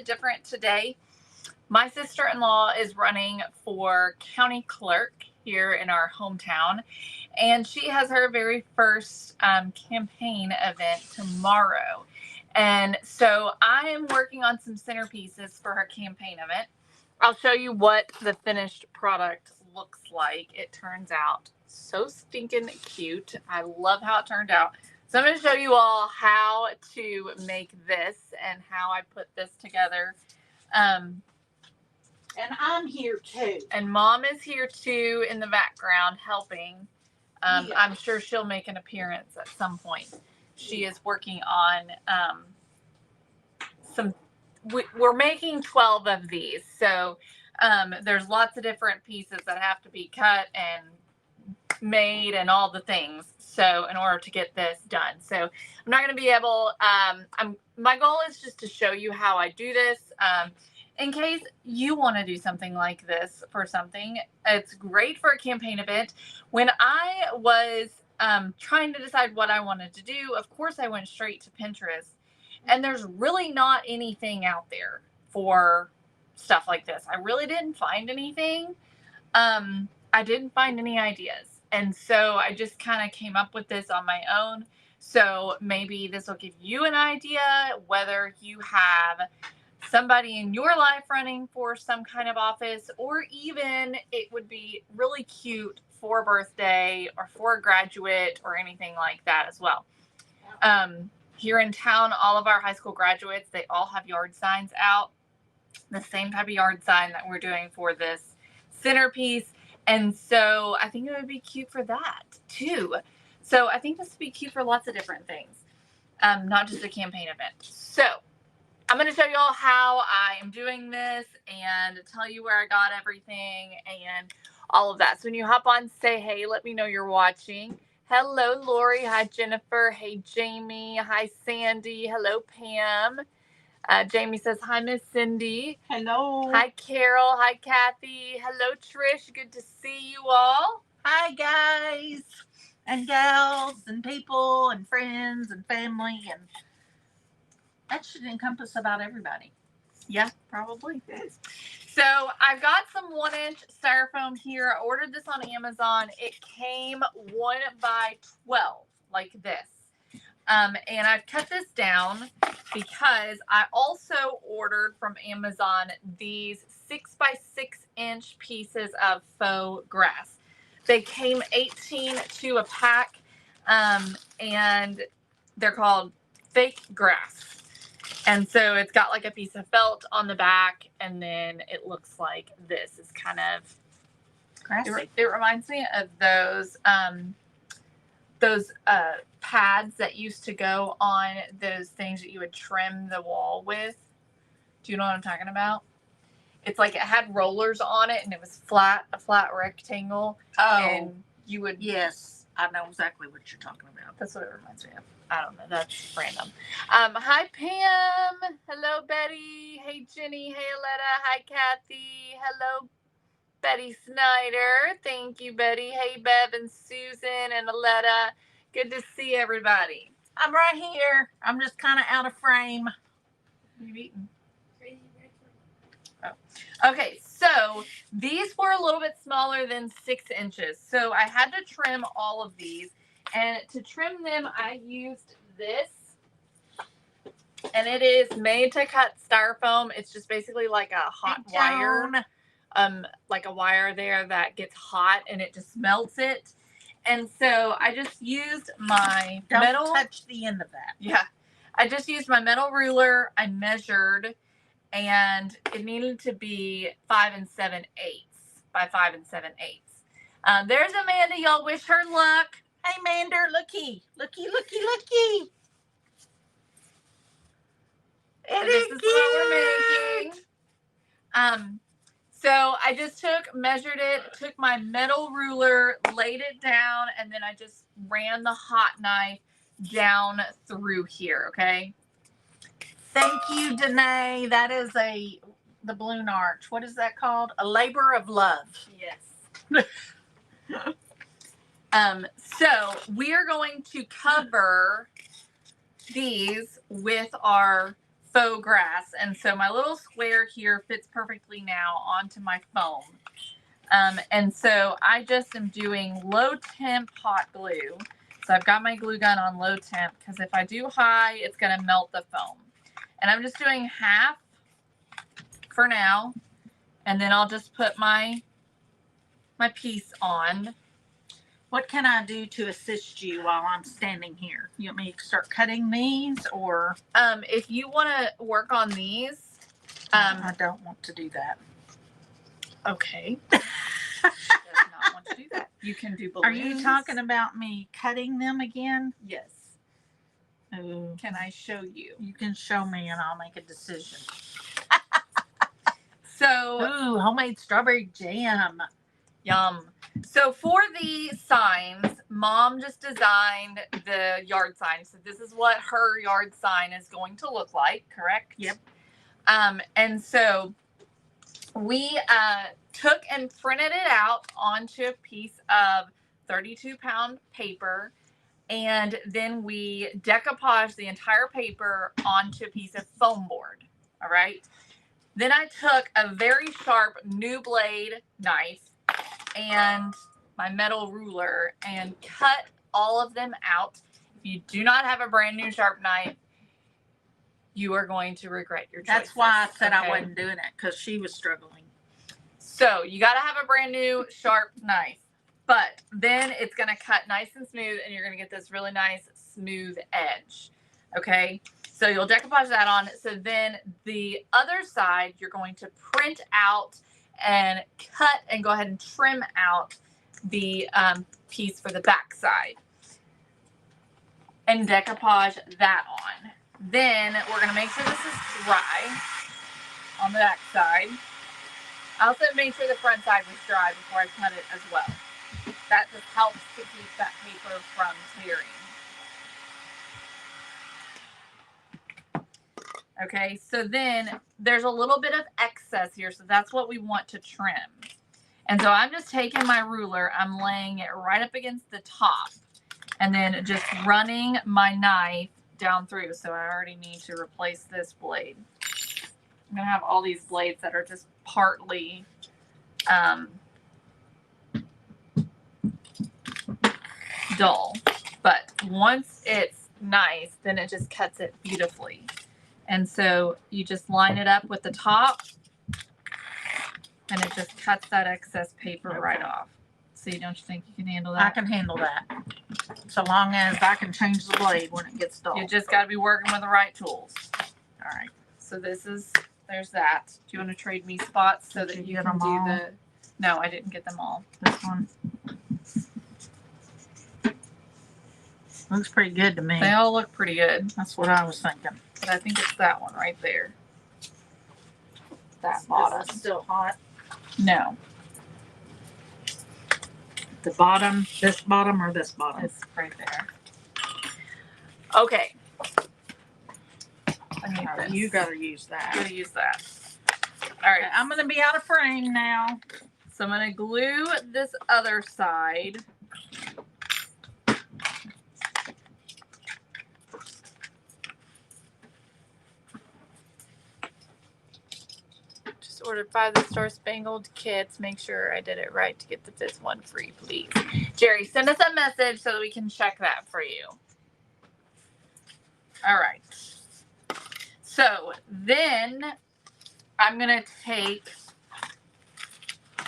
bit different today. My sister-in-law is running for county clerk here in our hometown, and she has her very first campaign event tomorrow. And so I am working on some centerpieces for her campaign event. I'll show you what the finished product looks like. It turns out so stinking cute. I love how it turned out. So I'm going to show you all how to make this and how I put this together. And I'm here too. And Mom is here too in the background helping. Yeah. I'm sure she'll make an appearance at some point. She is working on we're making 12 of these. So there's lots of different pieces that have to be cut and made and all the things. So in order to get this done. So I'm not going to be able, my goal is just to show you how I do this. In case you want to do something like this for something, it's great for a campaign event. When I was trying to decide what I wanted to do, of course I went straight to Pinterest. And there's really not anything out there for stuff like this. I really didn't find anything. I didn't find any ideas. And so I just kind of came up with this on my own. So maybe this will give you an idea whether you have somebody in your life running for some kind of office, or even it would be really cute for a birthday or for a graduate or anything like that as well. Here in town, all of our high school graduates, they all have yard signs out. The same type of yard sign that we're doing for this centerpiece. And so I think it would be cute for that too. So I think this would be cute for lots of different things, not just a campaign event. So I'm going to show you all how I am doing this and tell you where I got everything and all of that. So when you hop on, say hey, let me know you're watching. Hello, Lori. Hi, Jennifer. Hey, Jamie. Hi, Sandy. Hello, Pam. Jamie says, hi, Miss Cindy. Hello. Hi, Carol. Hi, Kathy. Hello, Trish. Good to see you all. Hi, guys and gals and people and friends and family. And that should encompass about everybody. Yeah, probably. So I've got some 1-inch styrofoam here. I ordered this on Amazon. It came 1 by 12 like this. And I've cut this down because I also ordered from Amazon these 6 by 6-inch pieces of faux grass. They came 18 to a pack, and they're called fake grass. And so it's got like a piece of felt on the back, and then it looks like this is kind of grassy. It reminds me of those pads that used to go on those things that you would trim the wall with. Do you know what I'm talking about? It's like it had rollers on it, and it was a flat rectangle. Oh, and you would. Yes, I know exactly what you're talking about. That's what it reminds me of. I don't know. That's random. Hi, Pam. Hello, Betty. Hey, Jenny. Hey, Aletta. Hi, Kathy. Hello, Betty Snyder. Thank you, Betty. Hey, Bev and Susan and Aletta. Good to see everybody. I'm right here. I'm just kind of out of frame. What are you eating? Oh. Okay, so these were a little bit smaller than 6 inches. So I had to trim all of these. And to trim them, I used this. And it is made to cut styrofoam. It's just basically like a hot wire. Like a wire there that gets hot and it just melts it. And so I just used my metal. Don't touch the end of that. Yeah. I just used my metal ruler. I measured, and it needed to be 5 7/8 by 5 7/8. There's Amanda. Y'all wish her luck. Hey, Mander, looky. Looky, looky, looky. And this is what we're making. So I just measured it, took my metal ruler, laid it down, and then I just ran the hot knife down through here, okay? Thank you, Danae. That is the balloon arch. What is that called? A labor of love. Yes. So we are going to cover these with our faux grass. And so my little square here fits perfectly now onto my foam. And so I just am doing low temp hot glue. So I've got my glue gun on low temp because if I do high, it's going to melt the foam. And I'm just doing half for now. And then I'll just put my piece on. What can I do to assist you while I'm standing here? You want me to start cutting these, or If you want to work on these, I don't want to do that. okay. Does not want to do that. You can do balloons. Are you talking about me cutting them again? Yes. Ooh, Can I show you? you can show me and I'll make a decision. So, Ooh, homemade strawberry jam. yum. So for the signs, Mom just designed the yard sign. So this is what her yard sign is going to look like, correct? Yep. And so we took and printed it out onto a piece of 32-pound paper. And then we decoupaged the entire paper onto a piece of foam board. All right. Then I took a very sharp new blade knife and my metal ruler and cut all of them out. If you do not have a brand new sharp knife, you are going to regret your choices. That's why I said okay? I wasn't doing it, because she was struggling. So you got to have a brand new sharp knife. But then it's going to cut nice and smooth, and you're going to get this really nice smooth edge. Okay? So you'll decoupage that on. So then the other side, you're going to print out and cut and go ahead and trim out the piece for the back side. And decoupage that on. Then we're going to make sure this is dry on the back side. I also made sure the front side was dry before I cut it as well. That just helps to keep that paper from tearing. Okay, so then there's a little bit of excess here, so that's what we want to trim. And so I'm just taking my ruler, I'm laying it right up against the top, and then just running my knife down through. So I already need to replace this blade. I'm gonna have all these blades that are just partly dull, but once it's nice, then it just cuts it beautifully. And so you just line it up with the top, and it just cuts that excess paper right off. See, don't you think you can handle that? I can handle that, so long as I can change the blade when it gets dull. You just got to be working with the right tools. All right. So there's that. Do you want to trade me spots so Did that you you get can them do all? the? No, I didn't get them all. This one looks pretty good to me. They all look pretty good, That's what I was thinking. but I think it's that one right there. That This bottom. is still hot. No, The bottom, this bottom, or this bottom? it's right there. Okay. I need All right, this. you gotta use I'm that. gonna use that. All right. Okay, I'm gonna be out of frame now. So I'm gonna glue this other side. Just ordered 5 of the Star Spangled kits. Make sure I did it right to get the 5th one free, please. Jerry, send us a message so that we can check that for you. All right. So then I'm gonna take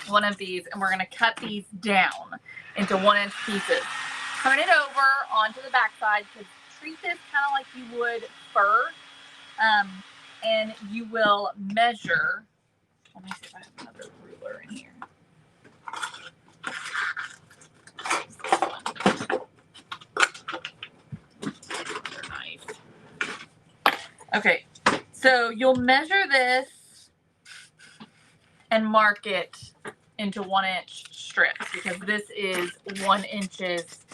one of these and we're gonna cut these down into 1-inch pieces. Turn it over onto the back side, because treat this kind of like you would fur. And you will measure. Let me see if I have another ruler in here. Okay, so you'll measure this and mark it into 1-inch strips, because this is 1 inches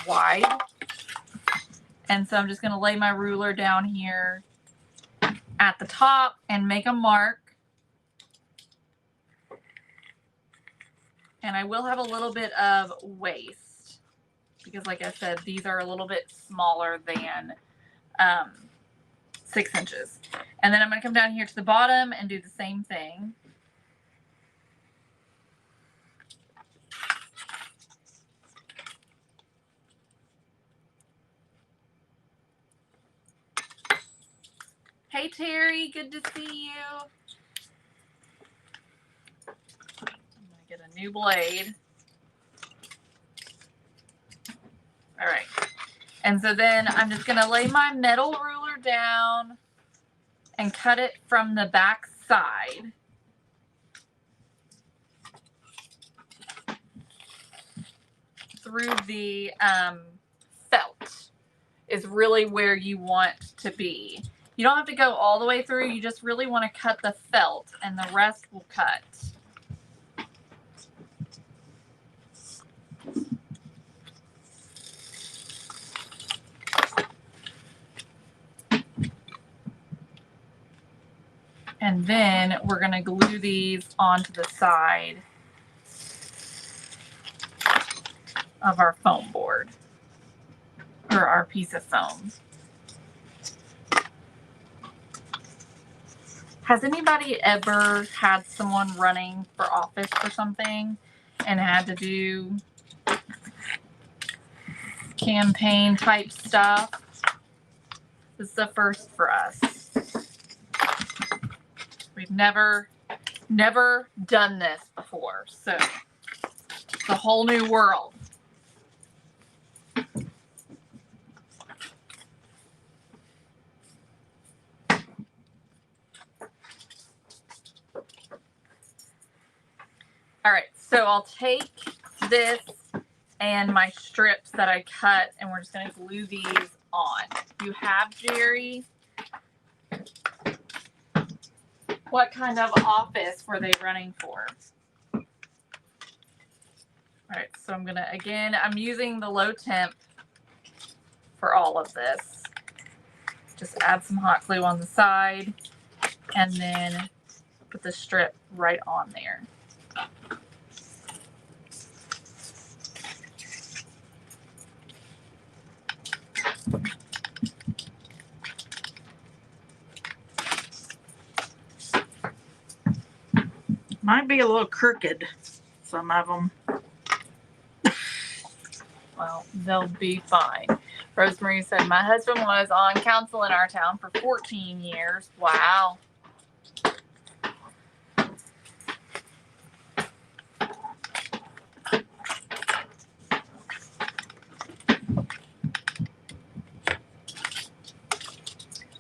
wide. And so I'm just going to lay my ruler down here at the top and make a mark. And I will have a little bit of waste, because like I said, these are a little bit smaller than 6 inches. And then I'm going to come down here to the bottom and do the same thing. Hey, Terry, good to see you. I'm going to get a new blade. All right. And so then I'm just going to lay my metal ruler down and cut it from the back side. Through the felt is really where you want to be. You don't have to go all the way through. You just really want to cut the felt and the rest will cut. And then we're going to glue these onto the side of our foam board or our piece of foam. Has anybody ever had someone running for office or something and had to do campaign type stuff? This is the first for us. We've never done this before, so it's a whole new world. All right, so I'll take this and my strips that I cut, and we're just going to glue these on. You have, Jerry? What kind of office were they running for? All right, so I'm gonna, again, I'm using the low temp for all of this. Just add some hot glue on the side and then put the strip right on there. Might be a little crooked, some of them. Well, they'll be fine. Rosemary said, my husband was on council in our town for 14 years. Wow.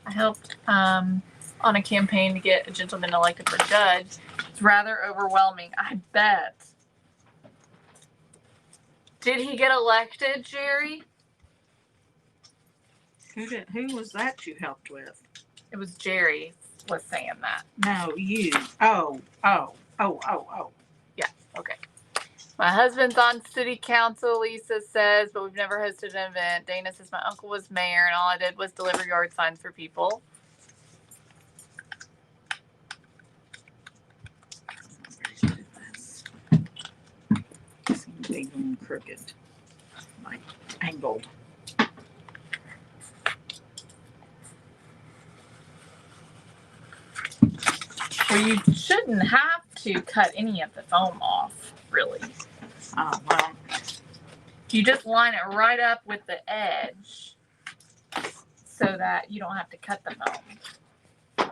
I helped on a campaign to get a gentleman elected for judge. It's rather overwhelming, I bet. Did he get elected, Jerry? Who was that you helped with? It was Jerry was saying that. No, you. Oh. Yeah, okay. My husband's on city council, Lisa says, but we've never hosted an event. Dana says my uncle was mayor and all I did was deliver yard signs for people. Seems big and crooked. Like angled. Well, you shouldn't have to cut any of the foam off, really. Oh, well. You just line it right up with the edge so that you don't have to cut the foam.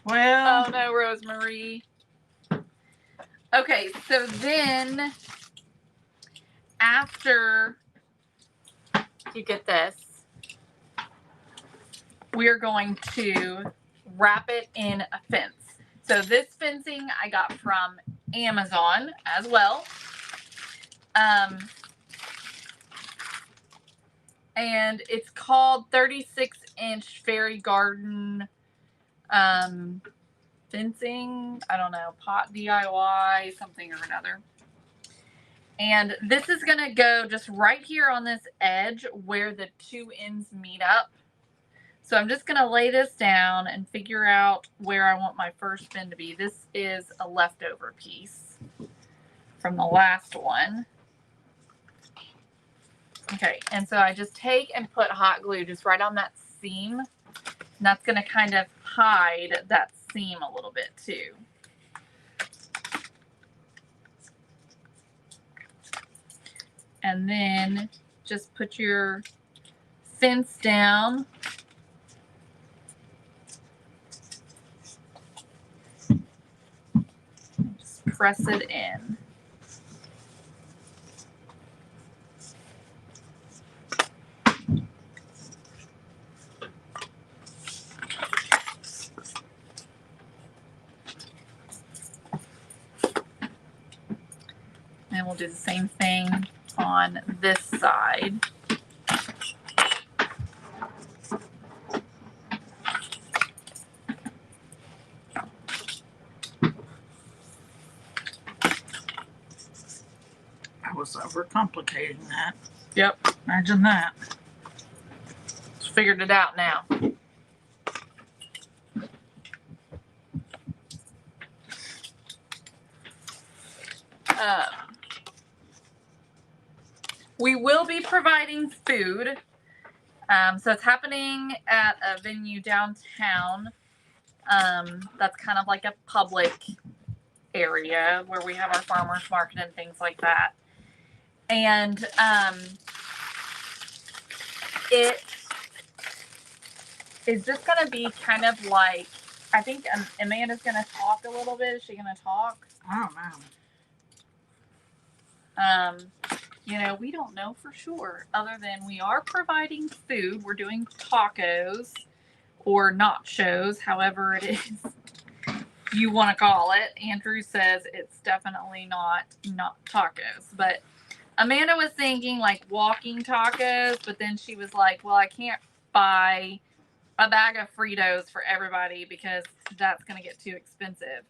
Well. Oh no, Rosemary. Okay, so then after you get this, we're going to wrap it in a fence. So this fencing I got from Amazon as well. And it's called 36-inch fairy garden fencing. I don't know, pot DIY, something or another. And this is going to go just right here on this edge where the two ends meet up. So I'm just going to lay this down and figure out where I want my first bin to be. This is a leftover piece from the last one. Okay, and so I just take and put hot glue just right on that seam. And that's going to kind of hide that seam a little bit too. And then just put your fence down. Just press it in. And we'll do the same thing on this side. I was overcomplicating that. Yep. Imagine that. Just figured it out now. We will be providing food. So it's happening at a venue downtown. That's kind of like a public area where we have our farmers market and things like that. And it is just going to be kind of like, I think Amanda's going to talk a little bit. Is she going to talk? I don't know. You know, we don't know for sure, other than we are providing food. We're doing tacos or nachos, however it is you want to call it. Andrew says it's definitely not tacos, but Amanda was thinking like walking tacos, but then she was like, well, I can't buy a bag of Fritos for everybody because that's going to get too expensive.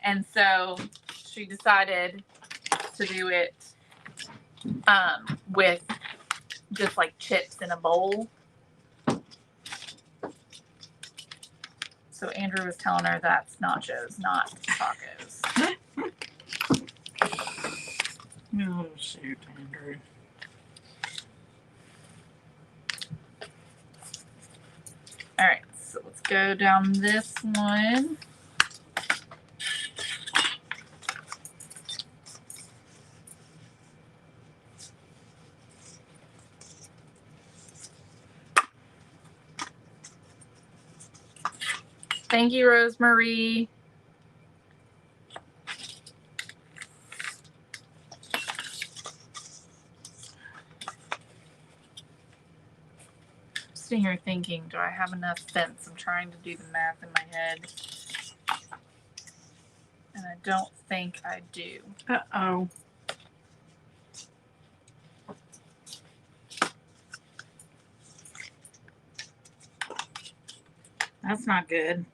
And so she decided to do it with just like chips in a bowl. So Andrew was telling her that's nachos, not tacos. Oh, shoot, Andrew. All right, so let's go down this one. Thank you, Rosemary. Sitting here thinking, do I have enough fence? I'm trying to do the math in my head. And I don't think I do. Uh-oh. That's not good.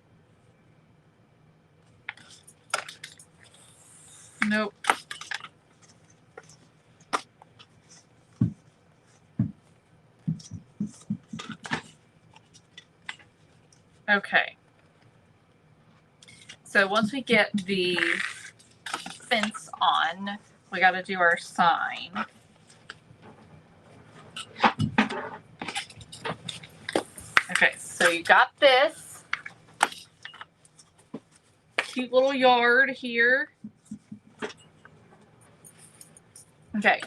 Nope. Okay. So once we get the fence on, we got to do our sign. Okay, so you got this cute little yard here. Okay,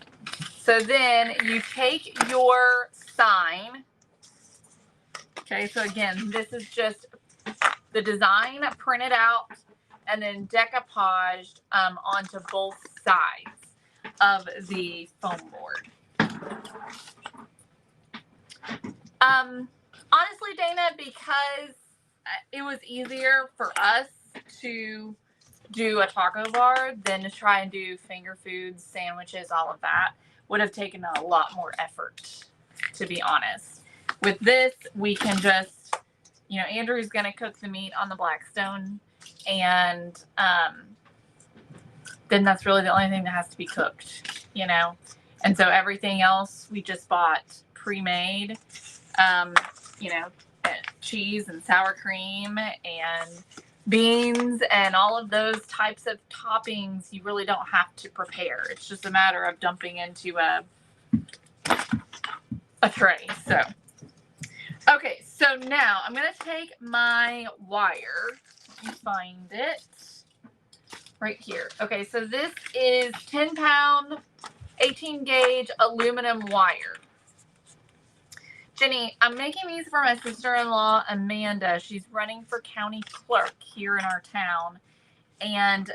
so then you take your sign. Okay, so again, this is just the design printed out and then decoupaged onto both sides of the foam board. Honestly, Dana, because it was easier for us to do a taco bar than to try and do finger foods, sandwiches, all of that would have taken a lot more effort, to be honest. With this, we can just, you know, Andrew's going to cook the meat on the Blackstone, and then that's really the only thing that has to be cooked, you know. And so everything else we just bought pre-made, you know, cheese and sour cream and beans and all of those types of toppings you really don't have to prepare. It's just a matter of dumping into a a tray. So, okay, so now I'm going to take my wire. Let me find it right here. Okay, so this is 10-pound, 18 gauge aluminum wire. Jenny, I'm making these for my sister-in-law, Amanda. She's running for county clerk here in our town. And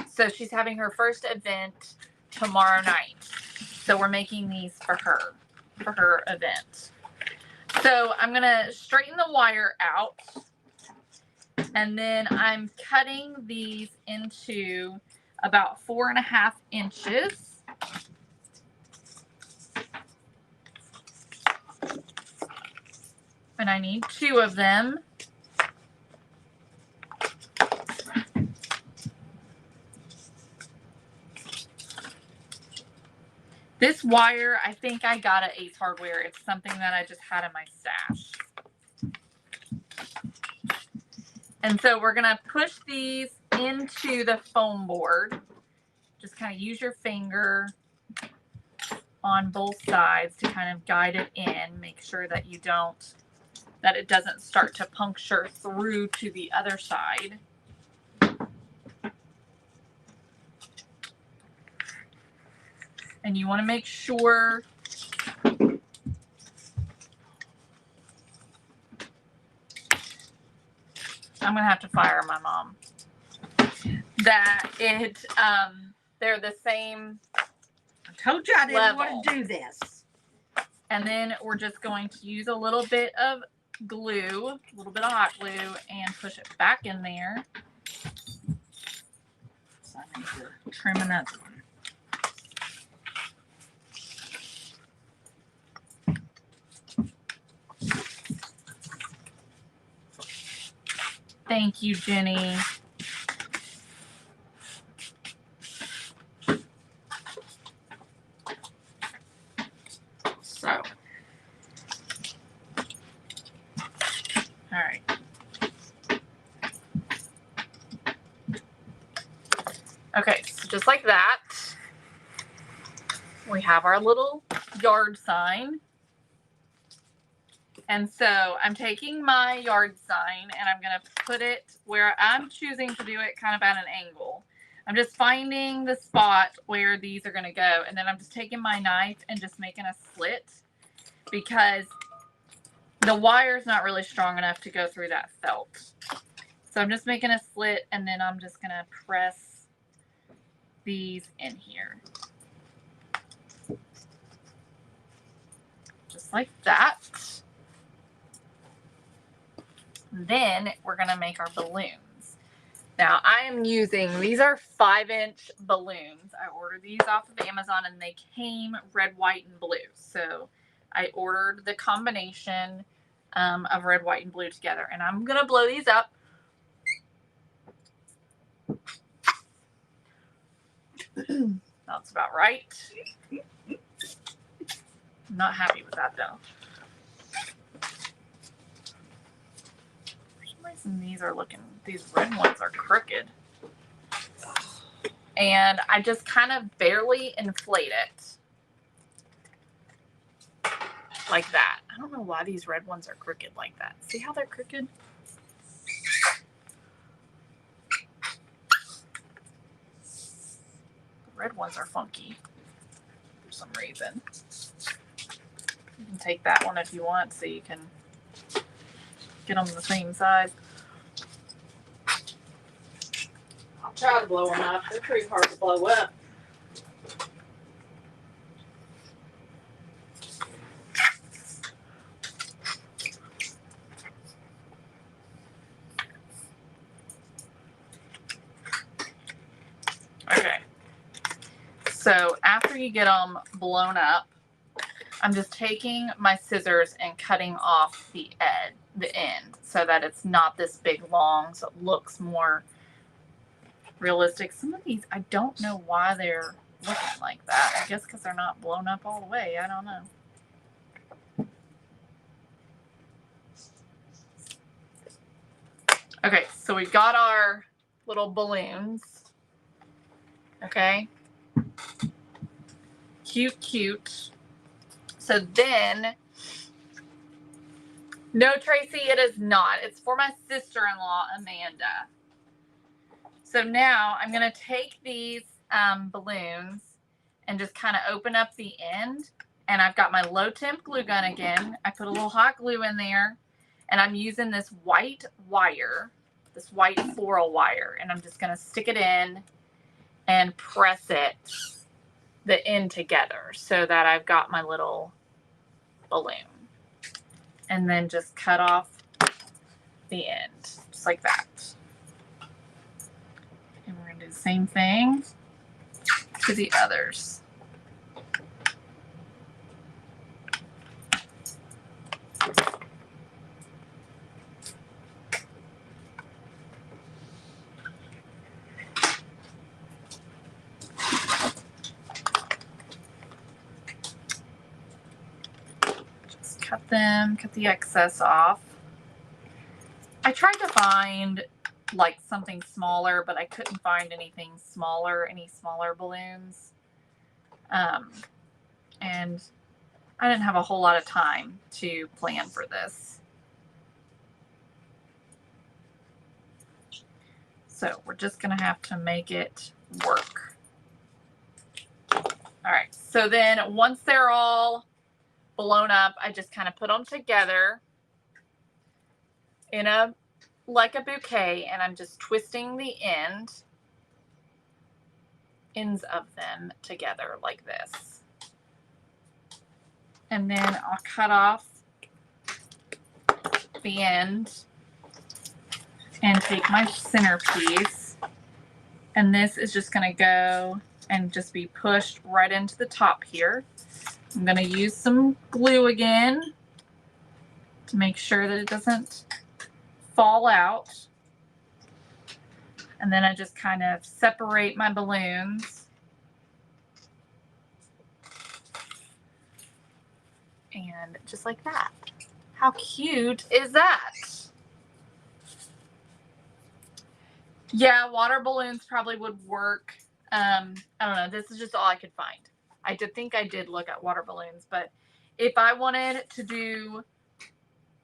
so she's having her first event tomorrow night. So we're making these for her event. So I'm going to straighten the wire out. And then I'm cutting these into about 4.5 inches. And I need 2 of them. This wire, I think I got at Ace Hardware. It's something that I just had in my stash. And so we're going to push these into the foam board. Just kind of use your finger on both sides to kind of guide it in. Make sure that that it doesn't start to puncture through to the other side. And you want to make sure I'm going to have to fire my mom. That they're the same. I told you I didn't level. want to do this. And then we're just going to use a little bit of glue, a little bit of hot glue, and push it back in there. So I need to trim another one. Thank you, Jenny. So, all right. Okay, so just like that, we have our little yard sign. And so I'm taking my yard sign and I'm going to put it where I'm choosing to do it kind of at an angle. I'm just finding the spot where these are going to go. And then I'm just taking my knife and just making a slit because the wire's not really strong enough to go through that felt. So I'm just making a slit and then I'm just going to press these in here. Just like that. Then we're going to make our balloons. Now I am using, these are 5-inch balloons. I ordered these off of Amazon and they came red, white, and blue. So I ordered the combination of red, white, and blue together. And I'm going to blow these up. That's about right. I'm not happy with that though. These red ones are crooked. And I just kind of barely inflate it. Like that. I don't know why these red ones are crooked like that. See how they're crooked? The red ones are funky for some reason. You can take that one if you want so you can get them the same size. I'll try to blow them up. They're pretty hard to blow up. Okay. So after you get them blown up, I'm just taking my scissors and cutting off the end so that it's not this big long, so it looks more realistic. Some of these, I don't know why they're looking like that. I guess because they're not blown up all the way. I don't know. Okay, so we've got our little balloons. Okay. Cute, cute. So then, no, Tracy, it is not. It's for my sister-in-law, Amanda. So now I'm going to take these balloons and just kind of open up the end. And I've got my low temp glue gun again. I put a little hot glue in there, and I'm using this white wire, this white floral wire, and I'm just going to stick it in and press it, the end together, so that I've got my little balloon. And then just cut off the end, just like that. And we're going to do the same thing to the others. Just cut them, cut the excess off. I tried to find like something smaller, but I couldn't find anything smaller, any smaller balloons. And I didn't have a whole lot of time to plan for this. So we're just going to have to make it work. All right. So then once they're all blown up, I just kind of put them together in a, like a bouquet, and I'm just twisting the ends of them together like this. And then I'll cut off the end and take my centerpiece, and this is just going to go and just be pushed right into the top here. I'm going to use some glue again to make sure that it doesn't fall out. And then I just kind of separate my balloons. And just like that. How cute is that? Yeah, water balloons probably would work. I don't know. This is just all I could find. I think I did look at water balloons, but if I wanted to do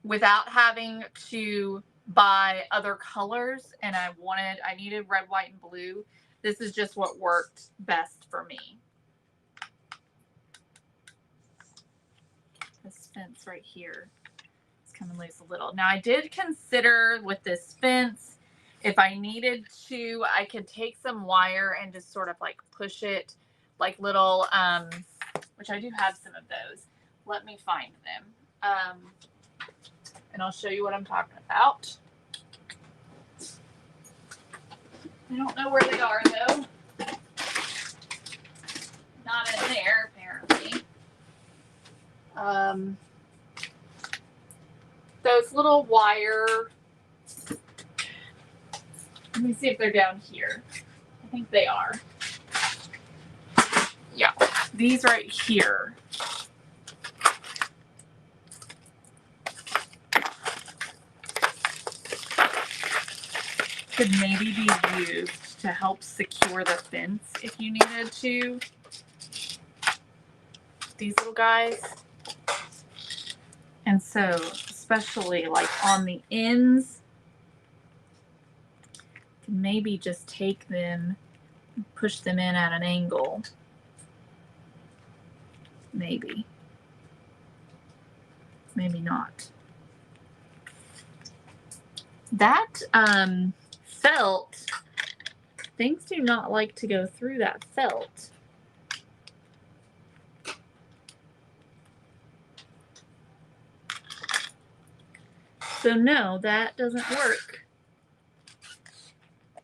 without having to buy other colors and I needed red, white, and blue, this is just what worked best for me. This fence right here is coming loose a little. Now I did consider with this fence, if I needed to, I could take some wire and just sort of like push it like little, which I do have some of those. Let me find them. And I'll show you what I'm talking about. I don't know where they are though. Not in there, apparently. Those little wire, let me see if they're down here. I think they are. Yeah, these right here. Could maybe be used to help secure the fence if you needed to. These little guys. And so, especially like on the ends, maybe just take them and push them in at an angle. Maybe. Maybe not. That felt, things do not like to go through that felt. So no, that doesn't work.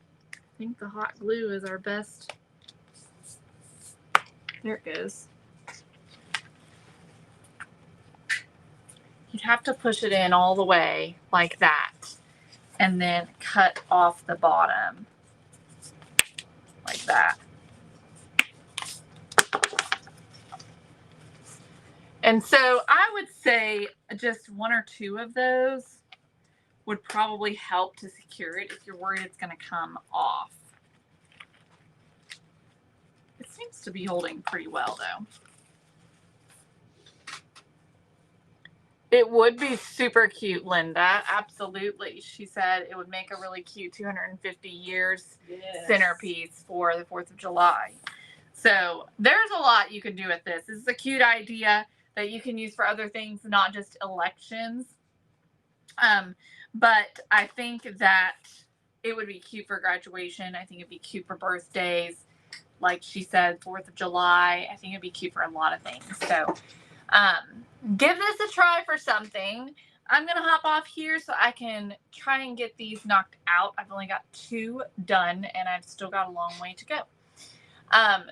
I think the hot glue is our best. There it goes. You'd have to push it in all the way like that and then cut off the bottom like that. And so I would say just one or two of those would probably help to secure it if you're worried it's going to come off. It seems to be holding pretty well though. It would be super cute, Linda. Absolutely. She said it would make a really cute 250 years centerpiece for the 4th of July. So there's a lot you can do with this. This is a cute idea that you can use for other things, not just elections. But I think that it would be cute for graduation. I think it'd be cute for birthdays. Like she said, 4th of July. I think it'd be cute for a lot of things. So give this a try for something. I'm going to hop off here so I can try and get these knocked out. I've only got 2 done and I've still got a long way to go.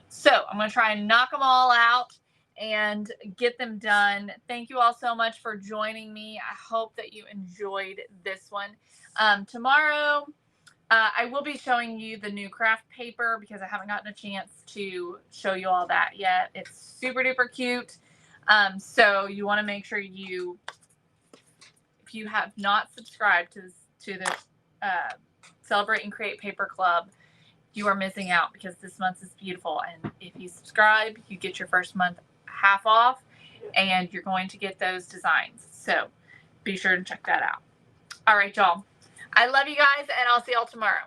So I'm going to try and knock them all out and get them done. Thank you all so much for joining me. I hope that you enjoyed this one. Tomorrow, I will be showing you the new craft paper because I haven't gotten a chance to show you all that yet. It's super duper cute. So you want to make sure you, if you have not subscribed to the Celebrate and Create Paper Club, you are missing out because this month is beautiful. And if you subscribe, you get your first month half off and you're going to get those designs. So be sure to check that out. All right, y'all. I love you guys and I'll see y'all tomorrow.